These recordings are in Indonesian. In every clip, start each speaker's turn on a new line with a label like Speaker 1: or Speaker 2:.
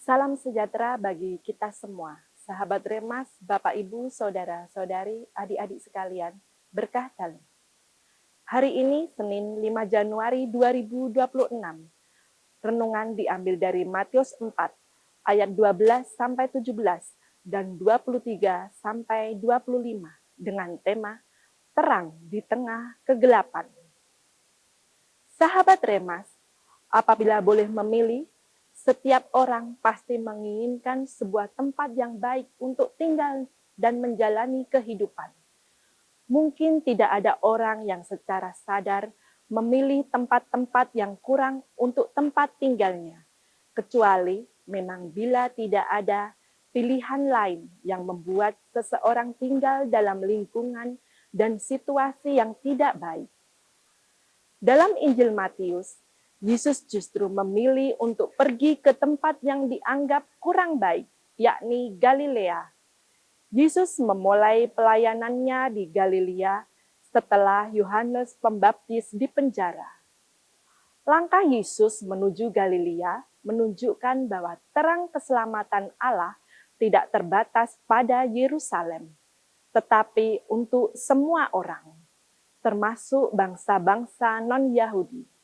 Speaker 1: Salam sejahtera bagi kita semua, sahabat Remas, Bapak Ibu, Saudara-saudari, adik-adik sekalian, berkah dalam. Hari ini Senin 5 Januari 2026. Renungan diambil dari Matius 4 ayat 12 sampai 17 dan 23 sampai 25 dengan tema Terang di Tengah Kegelapan. Sahabat Remas, apabila boleh memilih, setiap orang pasti menginginkan sebuah tempat yang baik untuk tinggal dan menjalani kehidupan. Mungkin tidak ada orang yang secara sadar memilih tempat-tempat yang kurang untuk tempat tinggalnya, kecuali memang bila tidak ada pilihan lain yang membuat seseorang tinggal dalam lingkungan dan situasi yang tidak baik. Dalam Injil Matius, Yesus justru memilih untuk pergi ke tempat yang dianggap kurang baik, yakni Galilea. Yesus memulai pelayanannya di Galilea setelah Yohanes Pembaptis dipenjara. Langkah Yesus menuju Galilea menunjukkan bahwa terang keselamatan Allah tidak terbatas pada Yerusalem, tetapi untuk semua orang, termasuk bangsa-bangsa non-Yahudi.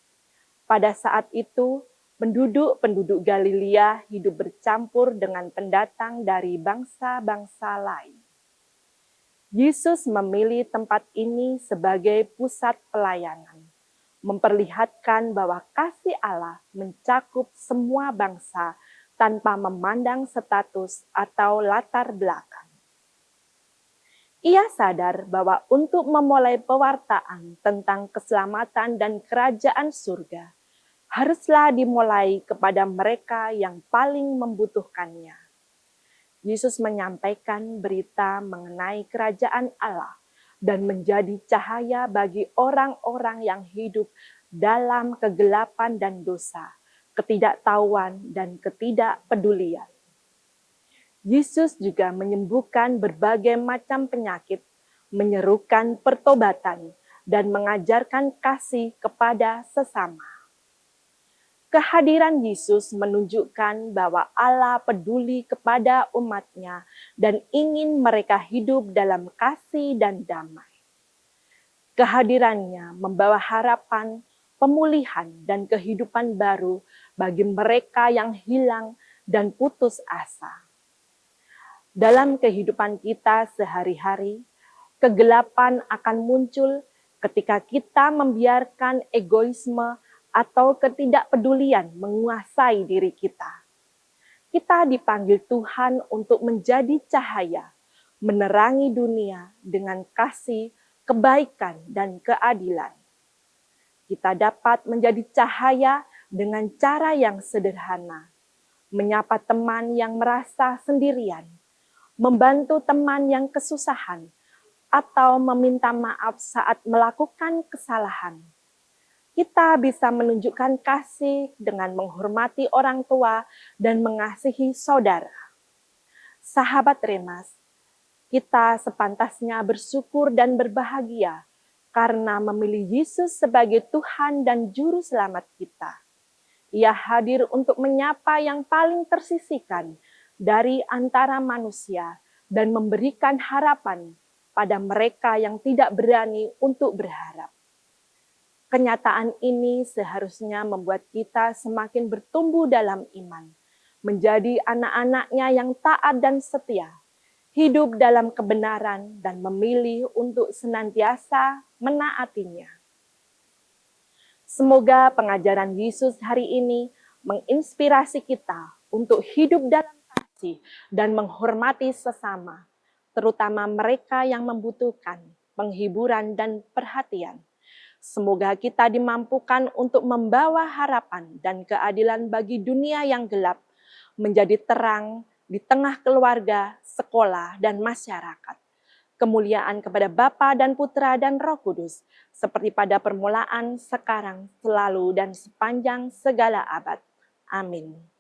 Speaker 1: Pada saat itu, penduduk-penduduk Galilea hidup bercampur dengan pendatang dari bangsa-bangsa lain. Yesus memilih tempat ini sebagai pusat pelayanan, memperlihatkan bahwa kasih Allah mencakup semua bangsa tanpa memandang status atau latar belakang. Ia sadar bahwa untuk memulai pewartaan tentang keselamatan dan kerajaan surga, haruslah dimulai kepada mereka yang paling membutuhkannya. Yesus menyampaikan berita mengenai kerajaan Allah dan menjadi cahaya bagi orang-orang yang hidup dalam kegelapan dan dosa, ketidaktahuan dan ketidakpedulian. Yesus juga menyembuhkan berbagai macam penyakit, menyerukan pertobatan, dan mengajarkan kasih kepada sesama. Kehadiran Yesus menunjukkan bahwa Allah peduli kepada umat-Nya dan ingin mereka hidup dalam kasih dan damai. Kehadirannya membawa harapan, pemulihan, dan kehidupan baru bagi mereka yang hilang dan putus asa. Dalam kehidupan kita sehari-hari, kegelapan akan muncul ketika kita membiarkan egoisme atau ketidakpedulian menguasai diri kita. Kita dipanggil Tuhan untuk menjadi cahaya, menerangi dunia dengan kasih, kebaikan, dan keadilan. Kita dapat menjadi cahaya dengan cara yang sederhana, menyapa teman yang merasa sendirian, membantu teman yang kesusahan, atau meminta maaf saat melakukan kesalahan. Kita bisa menunjukkan kasih dengan menghormati orang tua dan mengasihi saudara. Sahabat Remas, kita sepantasnya bersyukur dan berbahagia karena memilih Yesus sebagai Tuhan dan Juru Selamat kita. Ia hadir untuk menyapa yang paling tersisihkan dari antara manusia dan memberikan harapan pada mereka yang tidak berani untuk berharap. Kenyataan ini seharusnya membuat kita semakin bertumbuh dalam iman, menjadi anak-anak-Nya yang taat dan setia, hidup dalam kebenaran dan memilih untuk senantiasa menaatinya. Semoga pengajaran Yesus hari ini menginspirasi kita untuk hidup dalam kasih dan menghormati sesama, terutama mereka yang membutuhkan penghiburan dan perhatian. Semoga kita dimampukan untuk membawa harapan dan keadilan bagi dunia yang gelap, menjadi terang di tengah keluarga, sekolah, dan masyarakat. Kemuliaan kepada Bapa dan Putra dan Roh Kudus, seperti pada permulaan, sekarang, selalu, dan sepanjang segala abad. Amin.